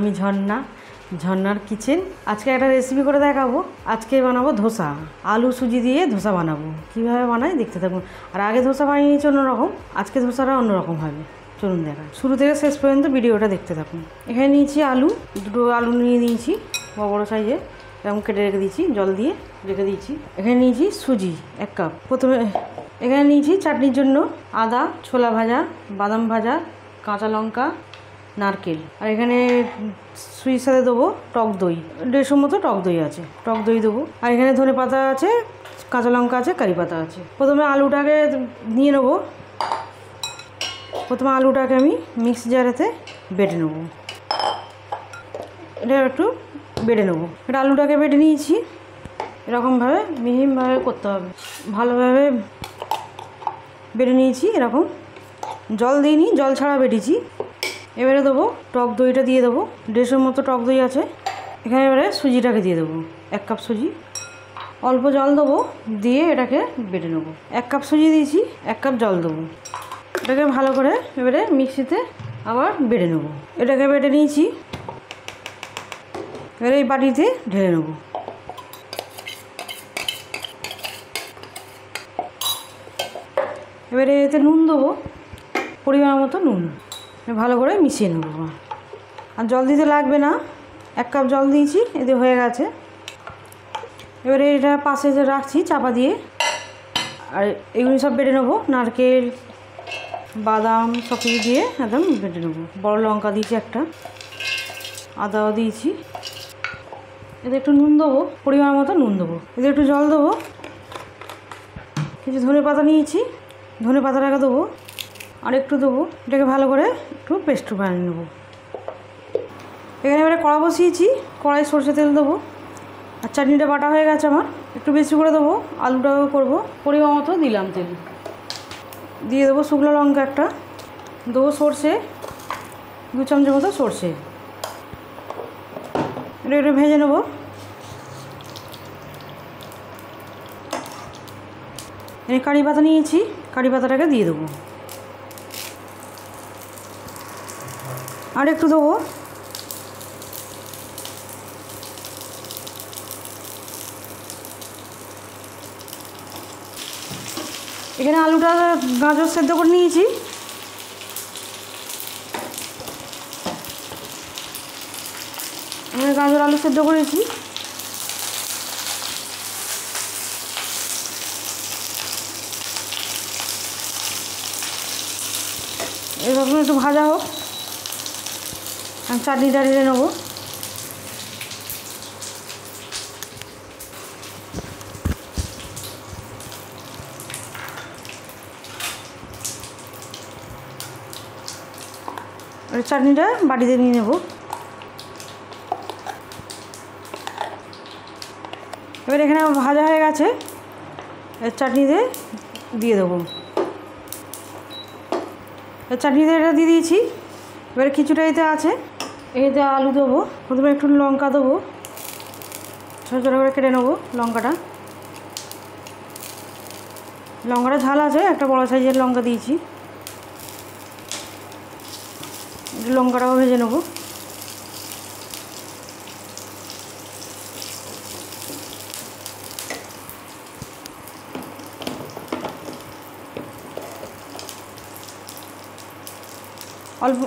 আমি ঝর্ণার কিচেন। আজকে একটা রেসিপি করে দেখাবো। আজকে বানাবো ধোসা, আলু সুজি দিয়ে ধোসা বানাবো। কিভাবে বানাই দেখতে থাকুন। আর আগে ধোসা বানিয়েছি অন্যরকম, আজকে ধোসাটা অন্যরকম হবে। চলুন দেখা, শুরু থেকে শেষ পর্যন্ত ভিডিওটা দেখতে থাকুন। এখানে নিয়েছি দুটো আলু নিয়ে নিয়েছি, বড় সাইজে, এরকম কেটে রেখে দিয়েছি, জল দিয়ে রেখে দিয়েছি। এখানে নিয়েছি সুজি 1 কাপ। প্রথমে এখানে নিয়েছি চাটনির জন্য আদা, ছোলা ভাজা, বাদাম ভাজা, কাঁচা লঙ্কা, নারকেল। আর এখানে সুজির সাথে দেবো টক দই, 150 মতো টক দই আছে, টক দই দেবো। আর এখানে ধনে পাতা আছে, কাঁচা লঙ্কা আছে, কারি পাতা আছে। প্রথমে আলুটাকে নিয়ে নেবো। প্রথমে আলুটাকে আমি মিক্সি জারেতে বেটে নেবো। এটা একটু বেটে নেবো। এটা আলুটাকে বেটে নিয়েছি, এরকমভাবে মিহিমভাবে করতে হবে, ভালোভাবে বেটে নিয়েছি। এরকম জল দিইনি, জল ছাড়া বেটেছি। এবারে দেবো টক দইটা দিয়ে দেবো, 150 মতো টক দই আছে। এখানে এবারে সুজিটাকে দিয়ে দেবো, 1 কাপ সুজি। অল্প জল দেবো, দিয়ে এটাকে বেটে নেবো। 1 কাপ সুজি দিয়েছি, 1 কাপ জল দেবো। এটাকে ভালো করে এবারে মিক্সিতে আবার বেটে নেবো। এটাকে বেটে নিয়েছি, এবারে এই বাটিতে ঢেলে নেবো। এবারে এতে নুন দেবো, পরিমাণ মতো নুন, ভালো করে মিশিয়ে নেবো। আর জল দিতে লাগবে না, 1 কাপ জল দিয়েছি, এতে হয়ে গেছে। এবারে এটা পাশে যে রাখছি চাপা দিয়ে, আর এগুলি সব বেটে নেবো। নারকেল, বাদাম সব কিছু দিয়ে একদম বেটে নেবো। বড় লঙ্কা দিয়েছি একটা, আদাও দিয়েছি। এতে একটু নুন দেবো, পরিমাণ মতো নুন দেবো। এতে একটু জল দেবো, কিছু ধনে পাতা নিয়েছি, ধনে পাতাটাকে দেবো, আর একটু দেবো। এটাকে ভালো করে একটু পেস্ট বানিয়ে নেবো। এখানে এবারে কড়া বসিয়েছি, কড়াই সরষে তেল দেবো। আর চাটনিটা বাটা হয়ে গেছে আমার, একটু বেশি করে দেবো। আলুটাও করবো, পরিমাণ মতো দিলাম তেল, দিয়ে দেবো শুকনো লঙ্কা একটা, দেবো সরষে 2 চামচ মতো সরষে। এটা একটু ভেজে নেবো। এই কারি পাতা নিয়েছি, কারি পাতাটাকে দিয়ে দেবো, আর একটু দেবো। এখানে আলুটা গাজর সেদ্ধ করে নিয়েছি, গাজর আলু সেদ্ধ করেছি। এরকম একটু ভাজা হোক, আমি চাটনিটা ঢেলে নেবো। চাটনিটা বাটিতে নিয়ে নেব। এবার এখানে ভাজা হয়ে গেছে, এর চাটনিতে দিয়ে দেবো। এর চাটনিতে এটা দিয়ে দিয়েছি। এবারে কিছুটা এতে আছে, এতে আলু দেবো। প্রথমে একটু লঙ্কা দেবো, ছোটো ছোটো করে কেটে নেবো লঙ্কাটা। লঙ্কাটা ঝাল আছে, একটা বড় সাইজের লঙ্কা দিয়েছি। লঙ্কাটাও ভেজে নেবো। অল্প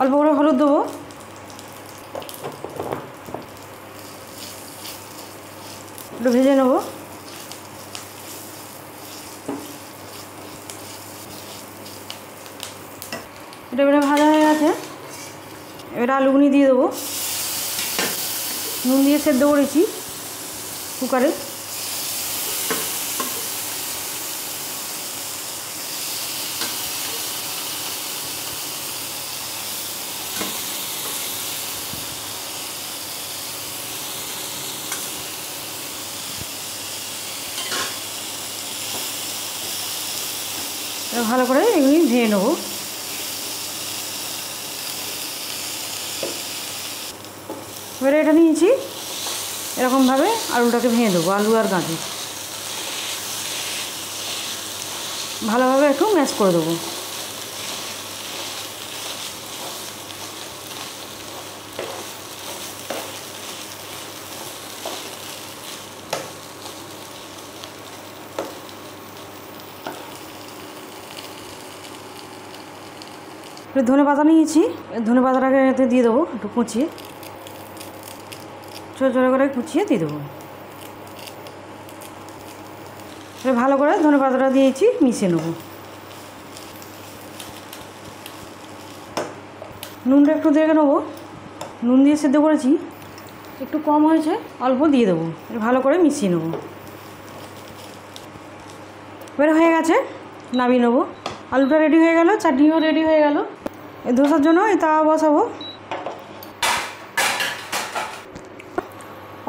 অল্প করে হলুদ দেবো, একটু ভেজে নেবো। এটা এবারে ভাজা হয়ে গেছে। এবারে আলুগুনি দিয়ে দেবো, নুন দিয়ে সেদ্ধ করেছি কুকারে। ভালো করে এগুলি ভেজে নেবো। এবারে এটা নিয়েছি, এরকমভাবে আলুটাকে ভেঙে দেবো, আলু আর গাজর ভালোভাবে একটু ম্যাশ করে দেবো। একটু ধনে পাতা নিয়েছি, ধনে পাতাটাকে এতে দিয়ে দেবো একটু কুচিয়ে, ছোটো ছোটো করে কুচিয়ে দিয়ে দেবো। ভালো করে ধনে পাতাটা দিয়েছি, মিশিয়ে নেবো। নুনটা একটু দেখে নেবো, নুন দিয়ে সেদ্ধ করেছি, একটু কম হয়েছে, অল্প দিয়ে দেবো। ভালো করে মিশিয়ে নেবো। এবারে হয়ে গেছে, নামিয়ে নেবো। আলুটা রেডি হয়ে গেল, চাটনিও রেডি হয়ে গেল। এই ধোসার জন্য এই তাওয়া বসাবো,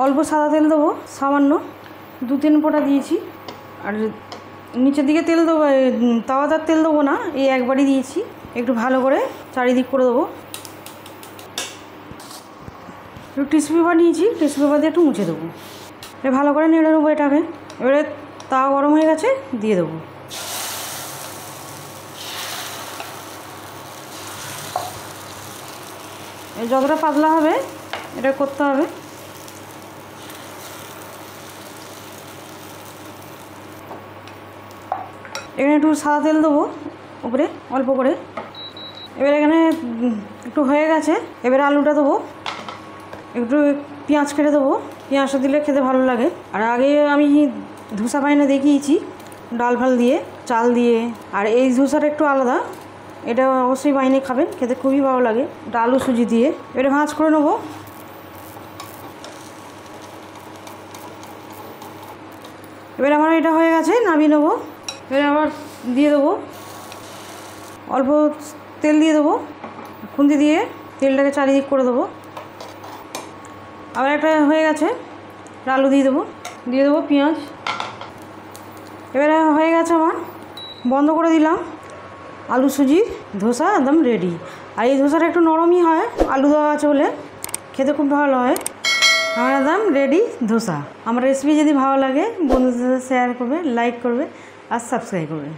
অল্প সাদা তেল দেবো, সামান্য 2-3 ফোঁটা দিয়েছি। আর নিচের দিকে তেল দেবো, তাওয়াটার তেল দেবো না, এই একবারই দিয়েছি। একটু ভালো করে চারিদিক করে দেবো। একটু টিস্যু পেপার নিয়েছি, টিস্যু পেপার দিয়ে একটু মুছে দেবো। ভালো করে নেড়ে নেবো এটাকে। এবারে তাওয়া গরম হয়ে গেছে, দিয়ে দেবো। যতটা পাতলা হবে এটা করতে হবে। এখানে একটু সাদা তেল দেবো উপরে অল্প করে। এবার এখানে একটু হয়ে গেছে, এবারে আলুটা দেবো, একটু পেঁয়াজ কেটে দেবো। পেঁয়াজটা দিলে খেতে ভালো লাগে। আর আগে আমি ধোসা বানিয়ে দেখিয়েছি, ডাল ফাল দিয়ে, চাল দিয়ে। আর এই ধোসাটা একটু আলাদা, এটা অবশ্যই বানিয়ে খাবেন, খেতে খুবই ভালো লাগে। এটা আলু সুজি দিয়ে। এটা ভাঁজ করে নেবো। এবার আমার এটা হয়ে গেছে, নামিয়ে নেবো। এবার আবার দিয়ে দেবো, অল্প তেল দিয়ে দেবো, খুন্তি দিয়ে তেলটাকে চারিদিক করে দেবো। আবার একটা হয়ে গেছে, আলু দিয়ে দেবো পেঁয়াজ। এবারে হয়ে গেছে আমার, বন্ধ করে দিলাম। আলু সুজির ধোসা একদম রেডি। আর এই ধোসাটা একটু নরমই হয়, আলু দেওয়া আছে বলে, খেতে খুব ভালো হয়। আমার একদম রেডি ধোসা। আমার রেসিপি যদি ভালো লাগে বন্ধুদের সাথে শেয়ার করবে, লাইক করবে আর সাবস্ক্রাইব করবে।